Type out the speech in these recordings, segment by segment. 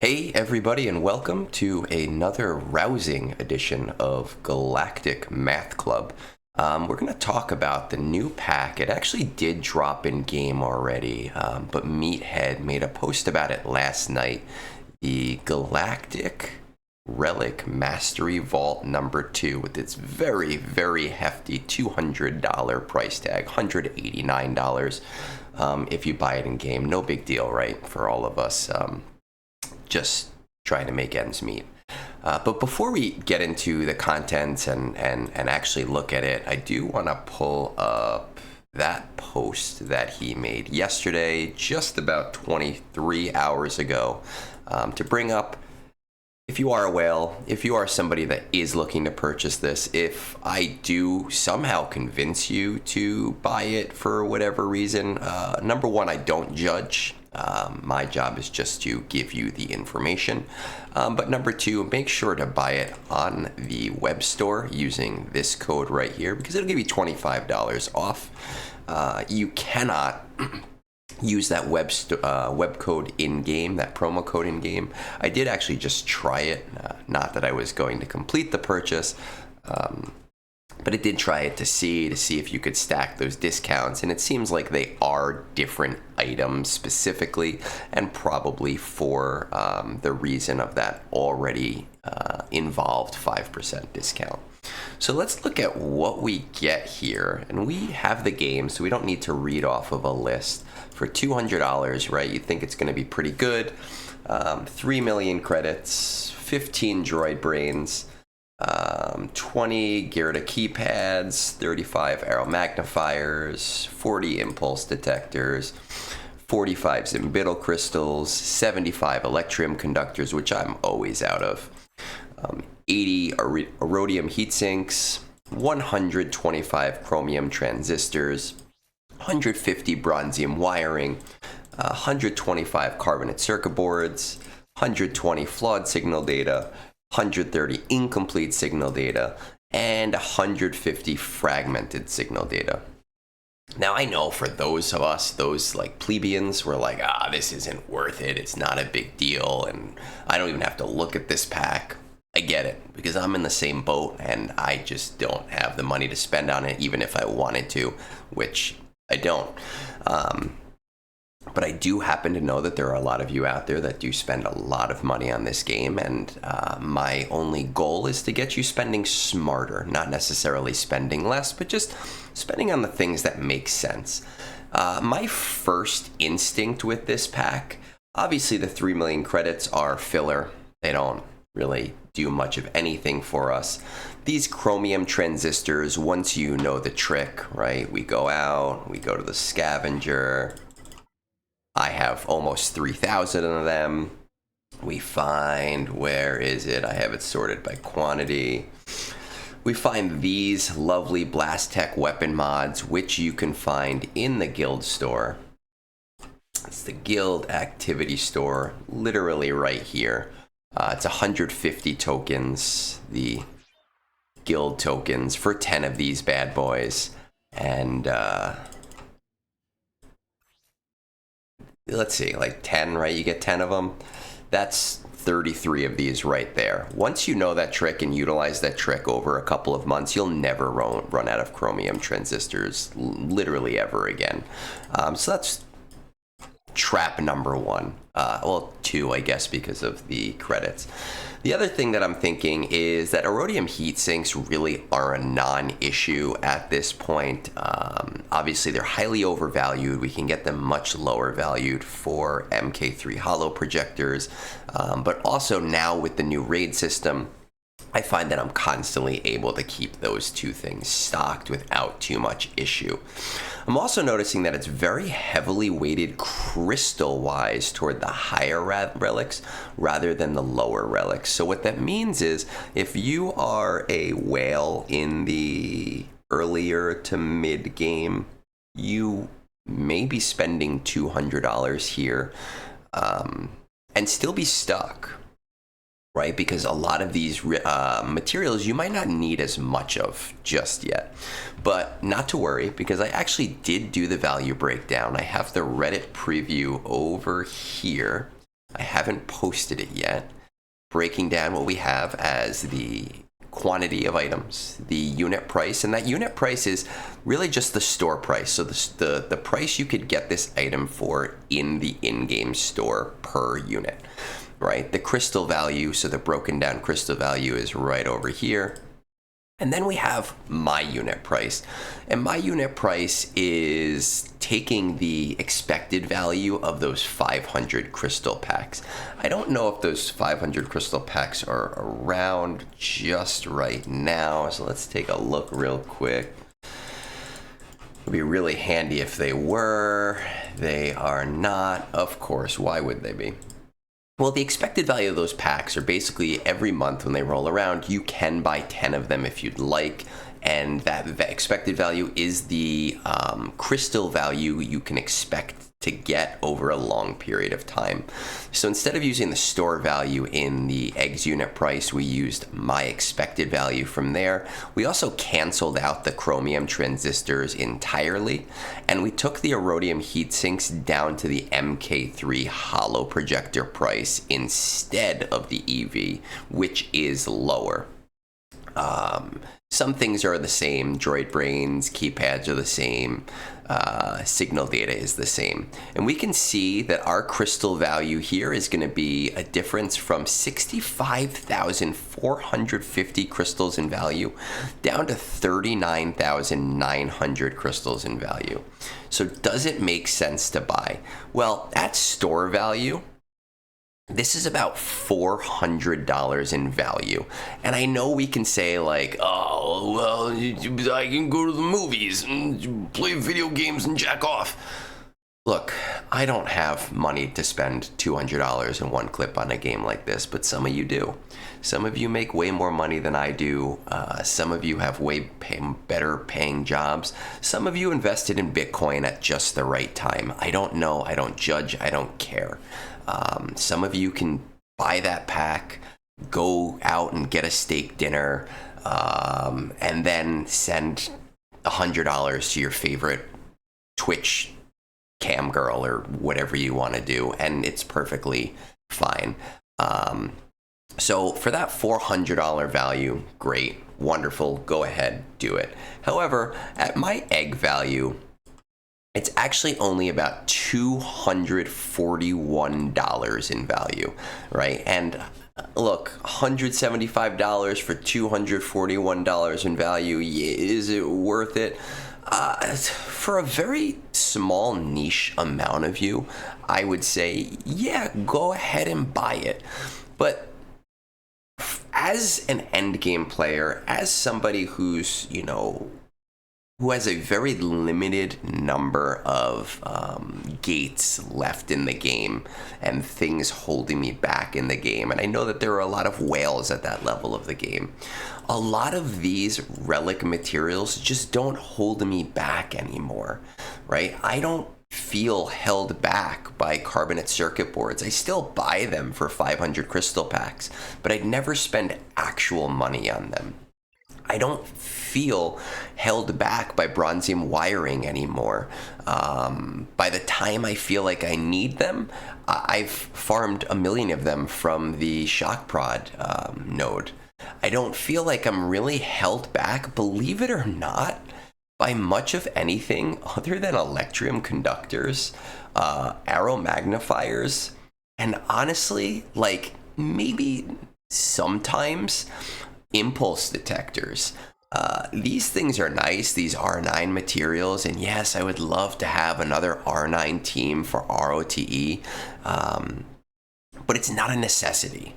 Hey everybody, and welcome to another rousing edition of Galactic Math Club. We're going to talk about the new pack. It actually did drop in game already, but Meathead made a post about it last night. The Galactic Relic Mastery Vault number 2 with its very, very hefty $200 price tag, $189 if you buy it in game. No big deal, right, for all of us. Just trying to make ends meet. But before we get into the contents and actually look at it, I do want to pull up that post that he made yesterday, just about 23 hours ago, to bring up, if you are a whale, if you are somebody that is looking to purchase this, if I do somehow convince you to buy it for whatever reason, number one, I don't judge. My job is just to give you the information. But number two, make sure to buy it on the web store using this code right here, because it'll give you $25 off. You cannot use that web code in game, that promo code in game. I did actually just try it, not that I was going to complete the purchase, but it did try it to see if you could stack those discounts, and it seems like they are different items specifically, and probably for the reason of that already involved 5% discount. So let's look at what we get here, and we have the game, so we don't need to read off of a list. For $200, right, you think it's going to be pretty good. 3 million credits, 15 droid brains, 20 Gerda keypads, 35 arrow magnifiers, 40 impulse detectors, 45 Zimbital crystals, 75 electrium conductors, which I'm always out of, 80 iridium heat sinks, 125 chromium transistors, 150 bronzium wiring, 125 carbonate circuit boards, 120 flawed signal data, 130 incomplete signal data, and 150 fragmented signal data. Now, I know for those of us, those like plebeians, we're like, this isn't worth it. It's not a big deal, and I don't even have to look at this pack. I get it, because I'm in the same boat, and I just don't have the money to spend on it, even if I wanted to, which I don't. But I do happen to know that there are a lot of you out there that do spend a lot of money on this game, and my only goal is to get you spending smarter, not necessarily spending less, but just spending on the things that make sense. My first instinct with this pack, obviously the 3 million credits are filler. They don't really do much of anything for us. These chromium transistors, once you know the trick, right? We go out, we go to the scavenger. I have almost 3,000 of them. We find, where is it? I have it sorted by quantity. We find these lovely Blast-Tech weapon mods, which you can find in the guild store. It's the guild activity store, literally right here. It's 150 tokens, the guild tokens, for 10 of these bad boys. And let's see, like 10, right? You get 10 of them. That's 33 of these right there. Once you know that trick and utilize that trick over a couple of months, you'll never run out of chromium transistors, literally ever again. So that's trap number one. Well, two, I guess, because of the credits. The other thing that I'm thinking is that iridium heat sinks really are a non-issue at this point. Obviously, they're highly overvalued. We can get them much lower valued for MK3 holo projectors. But also now with the new raid system, I find that I'm constantly able to keep those two things stocked without too much issue. I'm also noticing that it's very heavily weighted crystal-wise toward the higher relics rather than the lower relics. So what that means is if you are a whale in the earlier to mid-game, you may be spending $200 here and still be stuck. Right? Because a lot of these materials you might not need as much of just yet. But not to worry, because I actually did do the value breakdown. I have the Reddit preview over here. I haven't posted it yet, breaking down what we have as the quantity of items, the unit price, and that unit price is really just the store price. So the price you could get this item for in the in-game store per unit, right? The crystal value, so the broken down crystal value is right over here. And then we have my unit price. And my unit price is taking the expected value of those 500 crystal packs. I don't know if those 500 crystal packs are around just right now. So let's take a look real quick. It would be really handy if they were. They are not, of course. Why would they be? Well, the expected value of those packs are basically every month when they roll around, you can buy 10 of them if you'd like. And that expected value is the crystal value you can expect to get over a long period of time. So instead of using the store value in the eggs unit price, we used my expected value from there. We also canceled out the chromium transistors entirely, and we took the iridium heat sinks down to the MK3 holo projector price instead of the EV, which is lower. Some things are the same. Droid brains, keypads are the same. Signal data is the same. And we can see that our crystal value here is going to be a difference from 65,450 crystals in value down to 39,900 crystals in value. So does it make sense to buy? Well, at store value, this is about $400 in value. And I know we can say like, oh, well, I can go to the movies and play video games and jack off. Look, I don't have money to spend $200 in one clip on a game like this, but some of you do. Some of you make way more money than I do. Some of you have better paying jobs. Some of you invested in Bitcoin at just the right time. I don't know. I don't judge. I don't care. Some of you can buy that pack, go out and get a steak dinner, and then send $100 to your favorite Twitch cam girl or whatever you want to do, and it's perfectly fine. So for that $400 value, great, wonderful, go ahead, do it. However, at my egg value, it's actually only about $241 in value, right? And look, $175 for $241 in value, is it worth it? For a very small niche amount of you, I would say, yeah, go ahead and buy it. But as an endgame player, as somebody who's, who has a very limited number of gates left in the game and things holding me back in the game. And I know that there are a lot of whales at that level of the game. A lot of these relic materials just don't hold me back anymore, right? I don't feel held back by carbonate circuit boards. I still buy them for 500 crystal packs, but I'd never spend actual money on them. I don't feel held back by bronzium wiring anymore. By the time I feel like I need them, I've farmed 1 million of them from the shock prod node. I don't feel like I'm really held back, believe it or not, by much of anything other than electrium conductors, arrow magnifiers, and honestly, like maybe sometimes impulse detectors. These things are nice, these R9 materials, and yes, I would love to have another R9 team for ROTE, but it's not a necessity,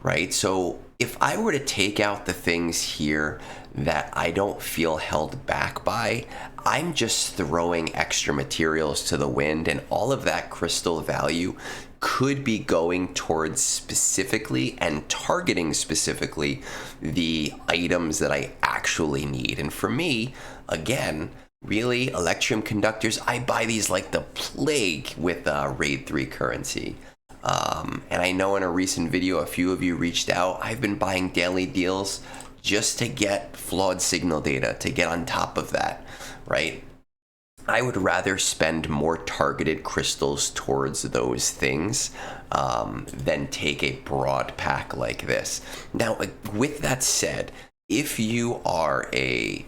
right? So if I were to take out the things here that I don't feel held back by, I'm just throwing extra materials to the wind, and all of that crystal value could be going towards specifically and targeting specifically the items that I actually need. And for me, again, really, electrium conductors, I buy these like the plague with RAID 3 currency. And I know in a recent video, a few of you reached out. I've been buying daily deals just to get flawed signal data, to get on top of that, right? I would rather spend more targeted crystals towards those things than take a broad pack like this. Now, with that said, if you are a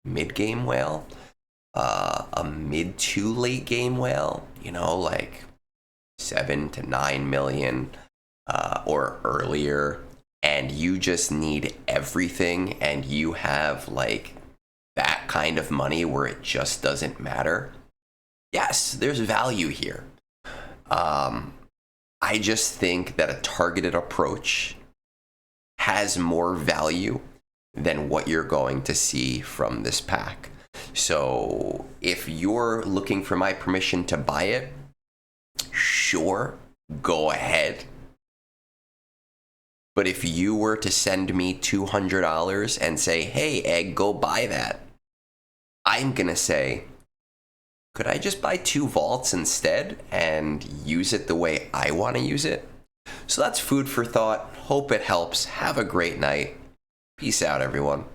mid-game whale, a mid to late game whale, like 7 to 9 million or earlier, and you just need everything, and you have like that kind of money where it just doesn't matter, yes, there's value here. I just think that a targeted approach has more value than what you're going to see from this pack. So if you're looking for my permission to buy it, sure, go ahead. But if you were to send me $200 and say, hey, Egg, go buy that, I'm going to say, could I just buy 2 vaults instead and use it the way I want to use it? So that's food for thought. Hope it helps. Have a great night. Peace out, everyone.